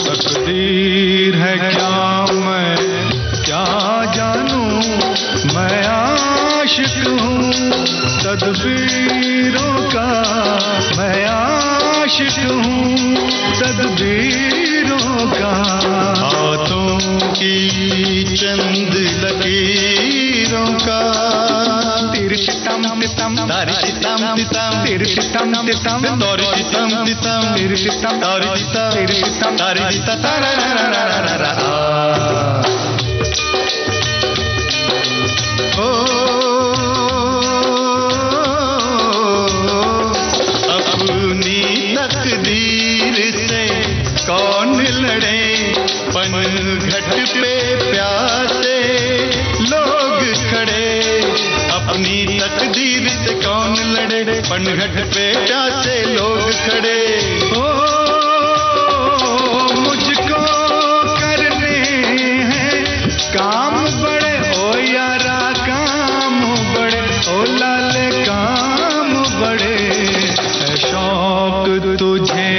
तकदीर है क्या मैं क्या जानूं, मैं आशिक हूँ तदबीरों का, मैं आशिक हूँ तदबीरों का, हाथों की चंद लकीरों का, तिरछितम तितम तारिशितम तितम तिरछितम तितम तारिशितम तितम तिरछितम तारिशितम तिरछितम तारिशितम तारारारारारा। अपनी तकदीर से कौन लड़े, पनघट पे प्यासे लोग खड़े, अपनी तकदीर से कौन लड़े, पनघट पे प्यासे लोग खड़े। ओ मुझको करने हैं काम बड़े, ओ यारा काम बड़े, ओ लाले काम बड़े, है शौक तुझे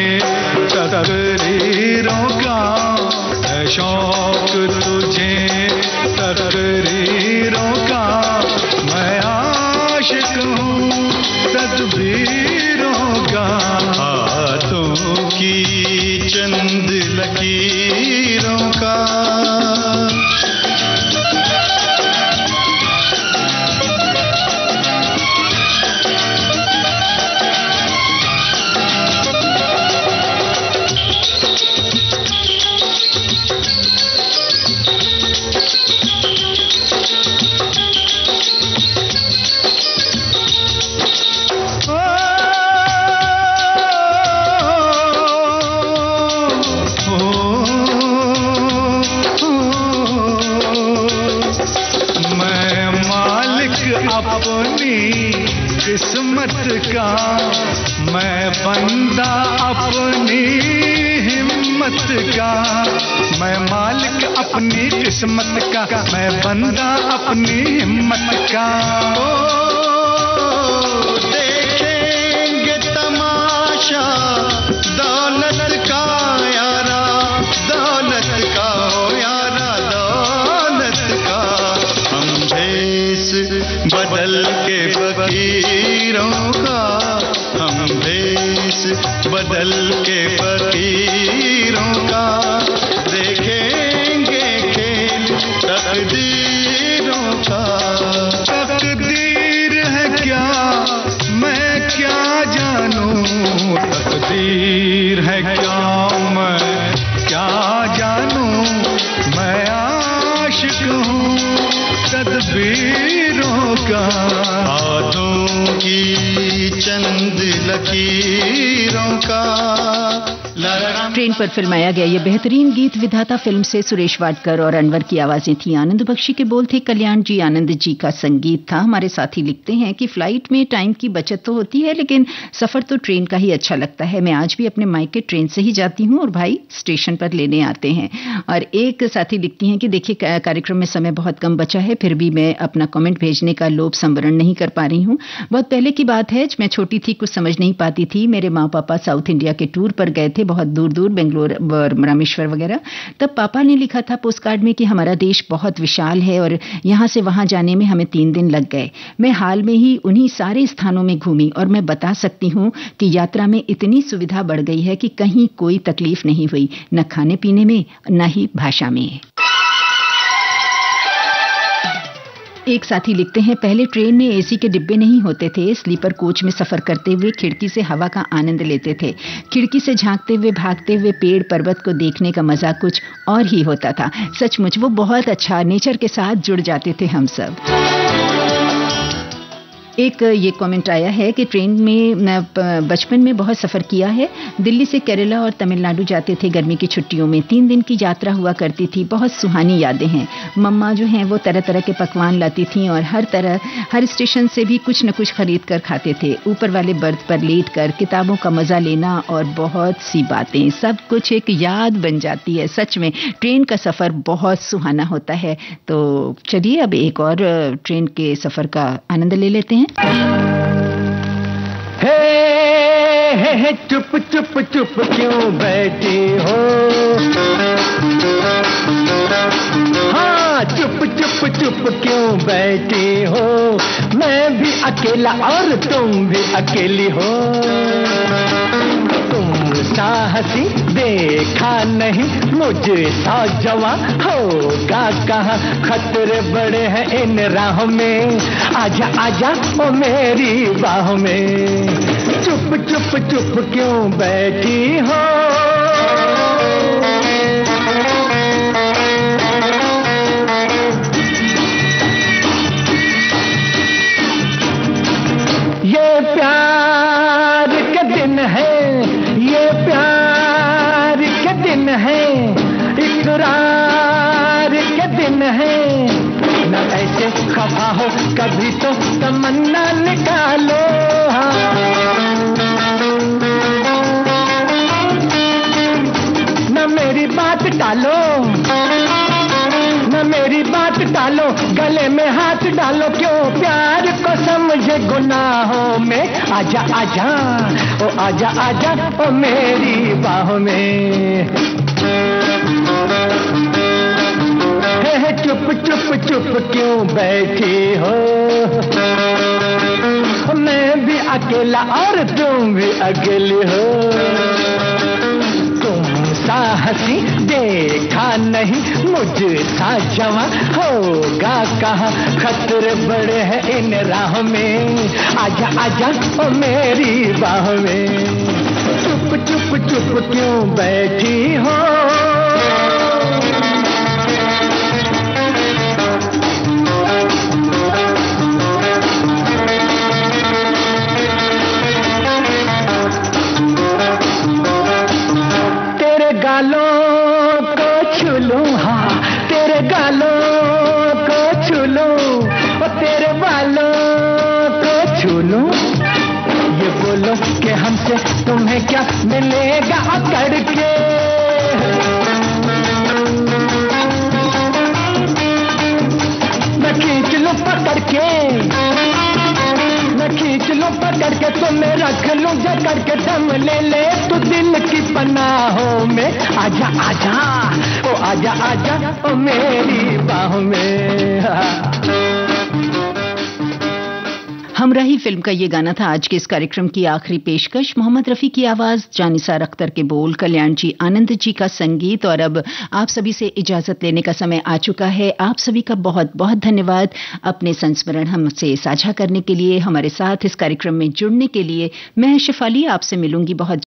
तकरीरों का, है शौक तुझे तकरीरों का, मैं आशिक हूँ तदबीरों का, हाथों की चंद लकीरों का। किस्मत का मैं बंदा अपनी हिम्मत का, मैं मालिक अपनी किस्मत का, मैं बंदा अपनी हिम्मत का। ओ देखेंगे तमाशा दौलत का यारा, दौलत का हो यारा, दौलत का, हम भेष बदल के फकीरों का, हम भेष बदल के फकीरों का, देखेंगे खेल तकदीरों का। तकदीर है क्या मैं क्या जानूं, तकदीर है क्या मैं क्या जानूं, मैं आशिक हूँ तदबीरों का, हाथों की चंद लकीरों का। ट्रेन पर फिल्माया गया ये बेहतरीन गीत विधाता फिल्म से सुरेश वाडकर और अनवर की आवाजें थी। आनंद बख्शी के बोल थे, कल्याण जी आनंद जी का संगीत था। हमारे साथी लिखते हैं कि फ्लाइट में टाइम की बचत तो होती है, लेकिन सफर तो ट्रेन का ही अच्छा लगता है। मैं आज भी अपने मायके ट्रेन से ही जाती हूँ और भाई स्टेशन पर लेने आते हैं। और एक साथी लिखती हैं कि देखिए कार्यक्रम में समय बहुत कम बचा है, फिर भी मैं अपना कमेंट भेजने का लोभ संवरण नहीं कर पा रही हूँ। बहुत पहले की बात है, मैं छोटी थी, कुछ समझ नहीं पाती थी। मेरे माँ पापा साउथ इंडिया के टूर पर गए थे, बहुत दूर दूर, बेंगलोर और रामेश्वर वगैरह। तब पापा ने लिखा था पोस्टकार्ड में कि हमारा देश बहुत विशाल है और यहाँ से वहाँ जाने में हमें 3 दिन लग गए। मैं हाल में ही उन्हीं सारे स्थानों में घूमी और मैं बता सकती हूँ कि यात्रा में इतनी सुविधा बढ़ गई है कि कहीं कोई तकलीफ नहीं हुई, न खाने पीने में न ही भाषा में। एक साथी लिखते हैं, पहले ट्रेन में एसी के डिब्बे नहीं होते थे, स्लीपर कोच में सफर करते हुए खिड़की से हवा का आनंद लेते थे। खिड़की से झांकते हुए भागते हुए पेड़ पर्वत को देखने का मजा कुछ और ही होता था। सचमुच वो बहुत अच्छा, नेचर के साथ जुड़ जाते थे हम सब। एक ये कमेंट आया है कि ट्रेन में बचपन में बहुत सफ़र किया है। दिल्ली से केरला और तमिलनाडु जाते थे गर्मी की छुट्टियों में। 3 दिन की यात्रा हुआ करती थी। बहुत सुहानी यादें हैं। मम्मा जो हैं वो तरह तरह के पकवान लाती थीं और हर स्टेशन से भी कुछ न कुछ खरीद कर खाते थे। ऊपर वाले बर्थ पर लेट कर किताबों का मज़ा लेना और बहुत सी बातें, सब कुछ एक याद बन जाती है। सच में ट्रेन का सफ़र बहुत सुहाना होता है। तो चलिए अब एक और ट्रेन के सफ़र का आनंद ले लेते हैं। हे चुप चुप चुप क्यों बैठी हो, हाँ चुप चुप चुप क्यों बैठी हो, मैं भी अकेला और तुम भी अकेली हो। साहसी देखा नहीं मुझे सा जवां होगा कहाँ, खतरे बड़े हैं इन राहों में, आजा आजा ओ मेरी बाहों में। चुप चुप चुप क्यों बैठी हो, ये प्यार के दिन है, ये प्यार के दिन है, इकरार के दिन है। न ऐसे खफा हो कभी तो तमन्ना निकालो, न मेरी बात टालो, न मेरी बात टालो, गले में हाथ डालो। क्यों प्यार को समझे गुनाहों में, आजा आजा ओ आजा आजा ओ मेरी बाहों में। हे चुप चुप चुप क्यों बैठी हो, मैं भी अकेला और तुम भी अकेली हो। साहसी देखा नहीं मुझे सा जवां होगा कहाँ, खतरे बड़े हैं इन राहों में, आजा आजा ओ मेरी बाहों में। चुप चुप चुप क्यों बैठी हो, गालों को छू लूं, हाँ तेरे गालों को छू लूं, और तेरे बालों को छू लूं। ये बोलो कि हमसे तुम्हें क्या मिलेगा अकड़ के, मैं खींच लूं पकड़ के, मैं खींच लूं पकड़ के, तुम्हें रख लूं जकड़ के, दम ले ले तू दिल की पनाहों में, आजा आजा ओ आजा आजा ओ मेरी बाहों में। हमराही फिल्म का ये गाना था आज के इस कार्यक्रम की आखिरी पेशकश। मोहम्मद रफ़ी की आवाज़, जानिसार अख्तर के बोल, कल्याण जी आनंद जी का संगीत। और अब आप सभी से इजाज़त लेने का समय आ चुका है। आप सभी का बहुत बहुत धन्यवाद अपने संस्मरण हमसे साझा करने के लिए, हमारे साथ इस कार्यक्रम में जुड़ने के लिए। मैं शिफाली आपसे मिलूंगी बहुत